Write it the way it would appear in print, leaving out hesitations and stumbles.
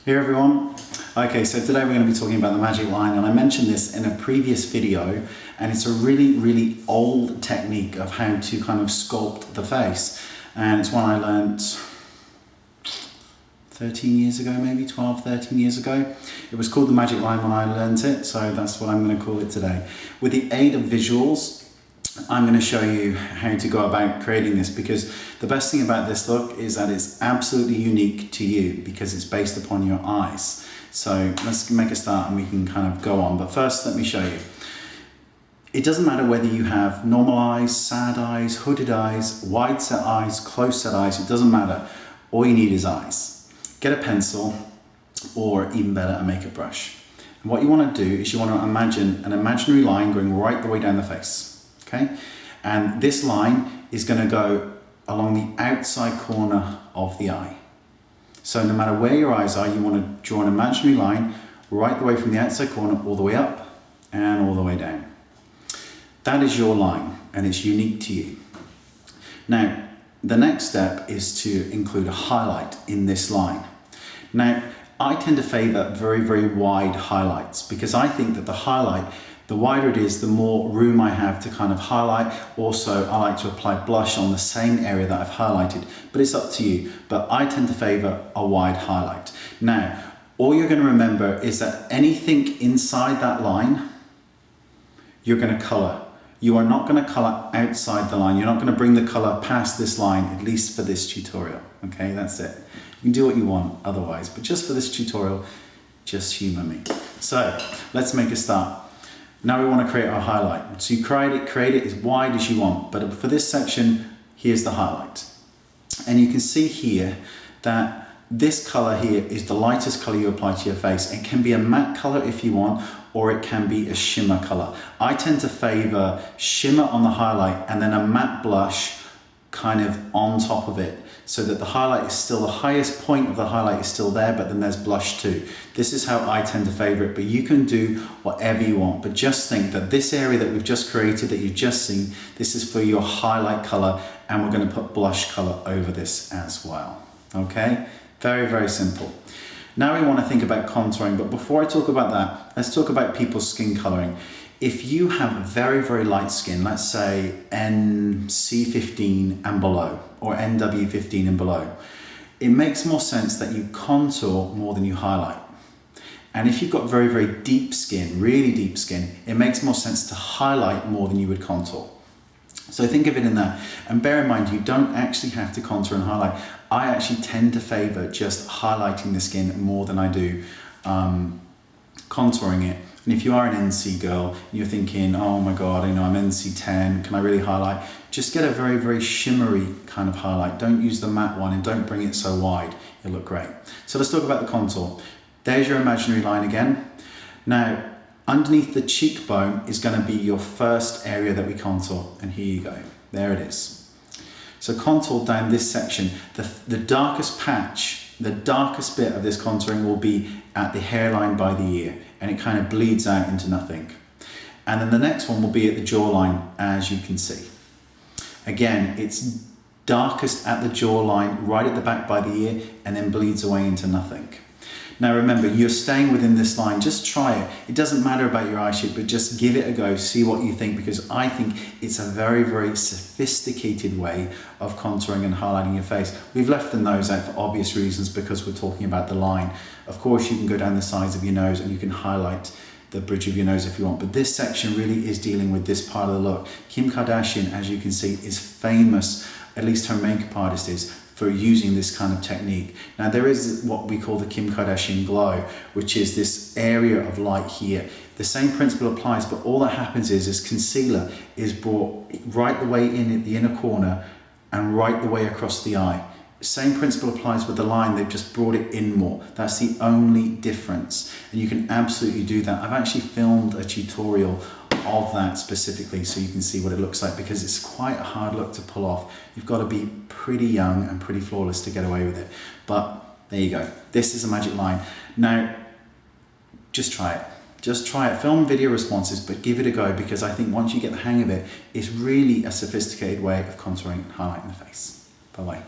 Hey everyone. Okay, so today we're going to be talking about the magic line, and I mentioned this in a previous video, and it's a really old technique of how to kind of sculpt the face, and it's one I learned 13 years ago, maybe 12, 13 years ago. It was called the magic line when I learned it, so that's what I'm going to call it today. With the aid of visuals, I'm going to show you how to go about creating this, because the best thing about this look is that it's absolutely unique to you because it's based upon your eyes. So let's make a start and we can kind of go on. But first, let me show you. It doesn't matter whether you have normal eyes, sad eyes, hooded eyes, wide set eyes, close set eyes, it doesn't matter. All you need is eyes. Get a pencil, or even better, a makeup brush. And what you want to do is you want to imagine an imaginary line going right the way down the face. Okay, and this line is going to go along the outside corner of the eye. So no matter where your eyes are, you want to draw an imaginary line right the way from the outside corner all the way up and all the way down. That is your line, and it's unique to you. Now, the next step is to include a highlight in this line. Now, I tend to favor very wide highlights because I think that the highlight, the wider it is, the more room I have to kind of highlight. Also, I like to apply blush on the same area that I've highlighted, but it's up to you. But I tend to favor a wide highlight. Now, all you're going to remember is that anything inside that line, you're going to color. You are not going to color outside the line. You're not going to bring the color past this line, at least for this tutorial. Okay, that's it. You can do what you want otherwise, but just for this tutorial, just humor me. So let's make a start. Now we want to create our highlight. So you create it as wide as you want, but for this section, here's the highlight. And you can see here that this color here is the lightest color you apply to your face. It can be a matte color if you want, or it can be a shimmer color. I tend to favor shimmer on the highlight and then a matte blush kind of on top of it, so that the highlight is still, the highest point of the highlight is still there, but then there's blush too. This is how I tend to favor it, but you can do whatever you want. But just think that this area that we've just created, that you've just seen, this is for your highlight color, and we're going to put blush color over this as well. Okay, very simple. Now we want to think about contouring, but before I talk about that, let's talk about people's skin coloring. If you have very light skin, let's say NC15 and below, or NW15 and below, it makes more sense that you contour more than you highlight. And if you've got very deep skin, really deep skin, it makes more sense to highlight more than you would contour. So think of it in that. And bear in mind, you don't actually have to contour and highlight. I actually tend to favor just highlighting the skin more than I do contouring it. And if you are an NC girl and you're thinking, oh my God, you know, I'm NC10, can I really highlight? Just get a very shimmery kind of highlight. Don't use the matte one and don't bring it so wide. It'll look great. So let's talk about the contour. There's your imaginary line again. Now, underneath the cheekbone is going to be your first area that we contour. And here you go. There it is. So contour down this section. The darkest patch, the darkest bit of this contouring will be at the hairline by the ear, and it kind of bleeds out into nothing. And then the next one will be at the jawline, as you can see. Again, it's darkest at the jawline, right at the back by the ear, and then bleeds away into nothing. Now remember, you're staying within this line. Just try it. It doesn't matter about your eye shape, but just give it a go, see what you think, because I think it's a very sophisticated way of contouring and highlighting your face. We've left the nose out for obvious reasons because we're talking about the line. Of course, you can go down the sides of your nose and you can highlight the bridge of your nose if you want, but this section really is dealing with this part of the look. Kim Kardashian, as you can see, is famous, at least her makeup artist is, for using this kind of technique. Now there is what we call the Kim Kardashian glow, which is this area of light here. The same principle applies, but all that happens is concealer is brought right the way in at the inner corner and right the way across the eye. Same principle applies with the line, they've just brought it in more. That's the only difference. And you can absolutely do that. I've actually filmed a tutorial of that specifically so you can see what it looks like, because it's quite a hard look to pull off. You've got to be pretty young and pretty flawless to get away with it. But there you go. This is a magic line. Now, just try it. Just try it. Film video responses, but give it a go, because I think once you get the hang of it, it's really a sophisticated way of contouring and highlighting the face. Bye-bye.